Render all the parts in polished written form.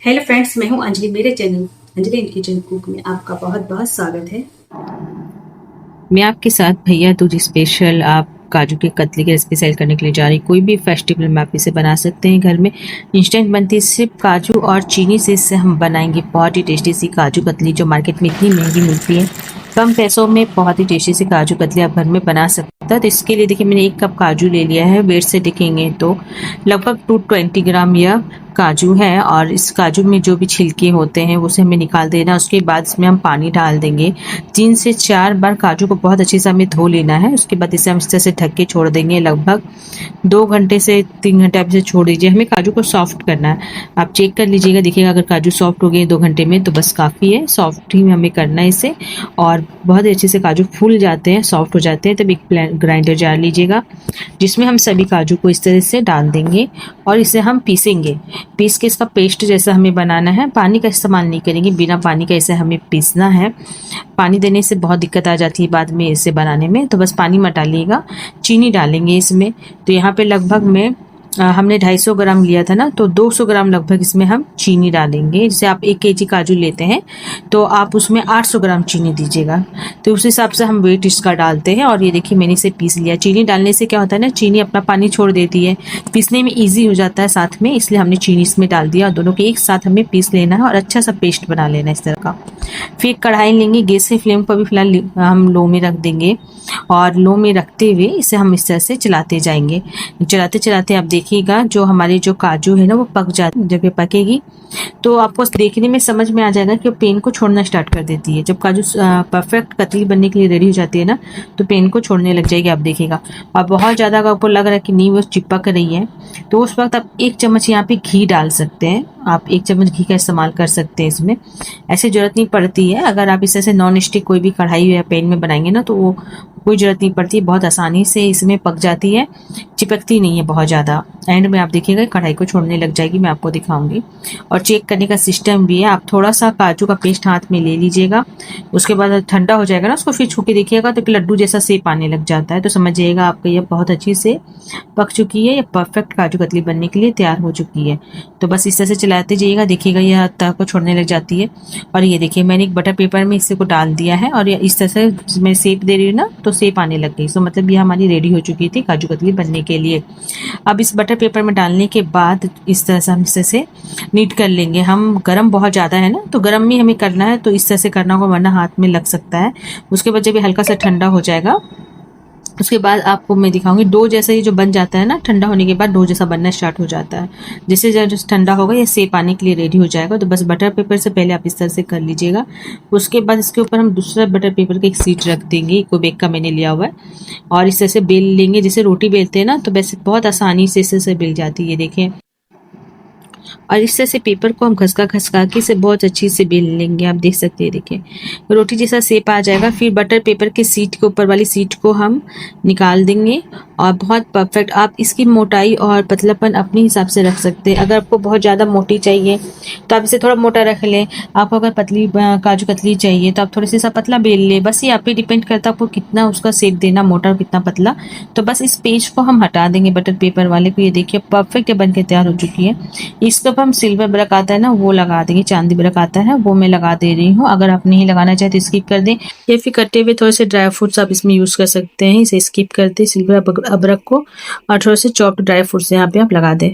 Hello friends, मैं हूं अंजलि। मेरे channel Anjali in kitchen cook में आपका बहुत बहुत स्वागत है। मैं आपके साथ भैया दूज स्पेशल आप काजू की कतली की रेसिपी सेल करने के लिए जा रही। कोई भी फेस्टिवल में आप इसे बना सकते हैं। घर में इंस्टेंट बनती है, सिर्फ काजू और चीनी से इससे हम बनाएंगे बहुत ही टेस्टी सी काजू कतली, जो मार्केट में इतनी महंगी मिलती है। कम पैसों में बहुत ही टेस्टी सी काजू कतली आप घर में बना सकते हैं। तो इसके लिए देखिए, मैंने 1 कप काजू ले लिया है। वेट से देखेंगे तो लगभग 220 ग्राम यह काजू है। और इस काजू में जो भी छिलके होते हैं उसे हमें निकाल देना। उसके बाद इसमें हम पानी डाल देंगे। 3 से 4 बार काजू को बहुत अच्छे से हमें धो लेना है। उसके बाद इसे हम इस तरह से ढक के छोड़ देंगे। लगभग 2 घंटे से 3 घंटे आप इसे छोड़ दीजिए। हमें काजू को सॉफ्ट करना है। आप चेक कर लीजिएगा, देखिएगा अगर काजू सॉफ्ट हो गए 2 घंटे में तो बस काफ़ी है। सॉफ्ट ही हमें करना है इसे। और बहुत अच्छे से काजू फूल जाते हैं, सॉफ्ट हो जाते हैं, तब एक ग्राइंडर जार लीजिएगा जिसमें हम सभी काजू को इस तरह से डाल देंगे और इसे हम पीसेंगे। पीस के इसका पेस्ट जैसा हमें बनाना है। पानी का इस्तेमाल नहीं करेंगे, बिना पानी का इसे हमें पीसना है। पानी देने से बहुत दिक्कत आ जाती है बाद में इसे बनाने में, तो बस पानी मत डालिएगा। चीनी डालेंगे इसमें। तो यहाँ पे लगभग में हमने 250 ग्राम लिया था ना, तो 200 ग्राम लगभग इसमें हम चीनी डालेंगे। जैसे आप 1 केजी काजू लेते हैं तो आप उसमें 800 ग्राम चीनी दीजिएगा। तो उस हिसाब से हम वेट इसका डालते हैं। और ये देखिए, मैंने इसे पीस लिया। चीनी डालने से क्या होता है ना, चीनी अपना पानी छोड़ देती है, पीसने में ईजी हो जाता है साथ में, इसलिए हमने चीनी इसमें डाल दिया। और दोनों के एक साथ हमें पीस लेना है और अच्छा सा पेस्ट बना लेना है इस तरह का। फिर कढ़ाई लेंगे। गैस के फ्लेम को भी फिलहाल हम लो में रख देंगे और लो में रखते हुए इसे हम इस तरह से चलाते जाएंगे। चलाते चलाते आप देखिएगा जो हमारे जो काजू है ना वो पक जाती। जब ये पकेगी तो आपको देखने में समझ में आ जाएगा कि वो पेन को छोड़ना स्टार्ट कर देती है। जब काजू परफेक्ट कतली बनने के लिए रेडी हो जाती है ना, तो पेन को छोड़ने लग जाएगी, आप देखिएगा। और बहुत ज़्यादा अगर आपको लग रहा है कि नहीं वो चिपक रही है, तो उस वक्त आप 1 चम्मच यहाँ पे घी डाल सकते हैं। आप 1 चम्मच घी का इस्तेमाल कर सकते हैं इसमें। ऐसी ज़रूरत नहीं पड़ती है। अगर आप इस तरह से नॉन स्टिक कोई भी कढ़ाई या पैन में बनाएंगे ना, तो वो कोई ज़रूरत नहीं पड़ती, बहुत आसानी से इसमें पक जाती है, चिपकती नहीं है बहुत ज़्यादा। एंड में आप देखिएगा कढ़ाई को छोड़ने लग जाएगी, मैं आपको दिखाऊंगी। और चेक करने का सिस्टम भी है। आप थोड़ा सा काजू का पेस्ट हाथ में ले लीजिएगा। उसके बाद ठंडा हो जाएगा ना, उसको फिर छू के देखिएगा तो लड्डू जैसा शेप आने लग जाता है, तो समझिएगा आपका यह बहुत अच्छी से पक चुकी है। यह परफेक्ट काजू कतली बनने के लिए तैयार हो चुकी है। तो बस इस तरह से चलाते जाइएगा, देखिएगा यह तह को छोड़ने लग जाती है। और ये देखिए, मैंने एक बटर पेपर में इसे को डाल दिया है और इस तरह से मैं शेप दे रही हूँ ना, तो शेप आने लग गई। तो मतलब ये हमारी रेडी हो चुकी थी काजू कतली बनने के लिए। अब इस बटर पेपर में डालने के बाद इस तरह से हम इस तरह से नीट कर लेंगे। हम गरम बहुत ज़्यादा है ना, तो गरम में हमें करना है, तो इस तरह से करना होगा वरना हाथ में लग सकता है। उसके बाद जब ये हल्का सा ठंडा हो जाएगा, उसके बाद आपको मैं दिखाऊंगी डो जैसा ही जो बन जाता है ना, ठंडा होने के बाद डो जैसा बनना स्टार्ट हो जाता है। जैसे जब ठंडा होगा ये सेप आने के लिए रेडी हो जाएगा। तो बस बटर पेपर से पहले आप इस तरह से कर लीजिएगा। उसके बाद इसके ऊपर हम दूसरा बटर पेपर का एक सीट रख देंगे। इको बेक का मैंने लिया हुआ है। और इस तरह से बेल लेंगे, जैसे रोटी बेलते हैं ना, तो वैसे बहुत आसानी से इस तरह से बेल जाती है, देखें। और इस तरह से पेपर को हम घसका घसका के इसे बहुत अच्छी से बेल लेंगे। आप देख सकते हैं, देखिए रोटी जैसा शेप आ जाएगा। फिर बटर पेपर के सीट के ऊपर वाली सीट को हम निकाल देंगे। और बहुत परफेक्ट आप इसकी मोटाई और पतलापन अपने हिसाब से रख सकते हैं। अगर आपको बहुत ज़्यादा मोटी चाहिए तो आप इसे थोड़ा मोटा रख लें। आपको अगर पतली काजू कतली चाहिए तो आप थोड़ी सी सा पतला बेल लें। बस ये आप पे डिपेंड करता है आपको कितना उसका शेप देना, मोटा और कितना पतला। तो बस इस पेज को हम हटा देंगे बटर पेपर वाले को। ये देखिए परफेक्ट बन के तैयार हो चुकी है। इसके ऊपर हम सिल्वर ब्रक आता है ना, वो लगा देंगे। चांदी ब्रक आता है वो मैं लगा दे रही हूँ। अगर आप नहीं लगाना चाहते तो स्किप कर दें, या फिर कटे हुए थोड़े से ड्राई फ्रूट्स आप इसमें यूज़ कर सकते हैं। इसे स्किप करते सिल्वर अबरक को, और थोड़े से चॉप्ड ड्राई फ्रूट्स यहाँ पे आप लगा दें।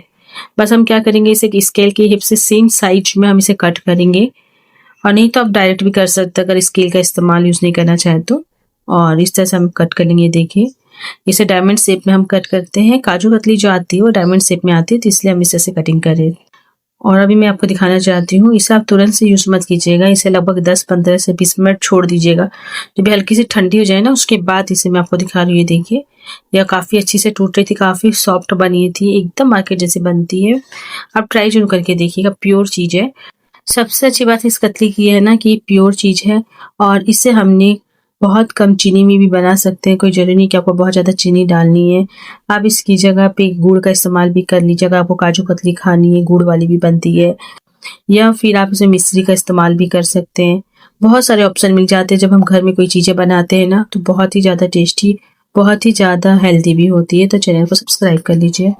बस हम क्या करेंगे, इसे स्केल की हिप से सेम साइज में हम इसे कट करेंगे। और नहीं तो आप डायरेक्ट भी कर सकते हैं अगर स्केल का इस्तेमाल यूज़ नहीं करना चाहे तो। और इस तरह से हम कट कर लेंगे। देखिए इसे डायमंड शेप में हम कट करते हैं। काजू कतली जो आती है वो डायमंड शेप में आती है, तो इसलिए हम इस तरह से कटिंग कर रहे हैं। और अभी मैं आपको दिखाना चाहती हूँ, इसे आप तुरंत से यूज़ मत कीजिएगा। इसे लगभग 10-15 से 20 मिनट छोड़ दीजिएगा। जब ये हल्की सी ठंडी हो जाए ना, उसके बाद इसे मैं आपको दिखा रही हूँ। ये देखिए यह काफ़ी अच्छी से टूट रही थी, काफ़ी सॉफ्ट बनी थी, एकदम मार्केट जैसी बनती है। आप ट्राई जरूर करके देखिएगा, प्योर चीज़ है। सबसे अच्छी बात इस कतली की है ना कि प्योर चीज़ है। और इसे हमने बहुत कम चीनी में भी बना सकते हैं। कोई ज़रूरी नहीं कि आपको बहुत ज़्यादा चीनी डालनी है। आप इसकी जगह पे गुड़ का इस्तेमाल भी कर लीजिए। अगर आपको काजू कतली खानी है, गुड़ वाली भी बनती है। या फिर आप इसे मिश्री का इस्तेमाल भी कर सकते हैं। बहुत सारे ऑप्शन मिल जाते हैं जब हम घर में कोई चीज़ें बनाते हैं ना, तो बहुत ही ज़्यादा टेस्टी, बहुत ही ज़्यादा हेल्दी भी होती है। तो चैनल को सब्सक्राइब कर लीजिए।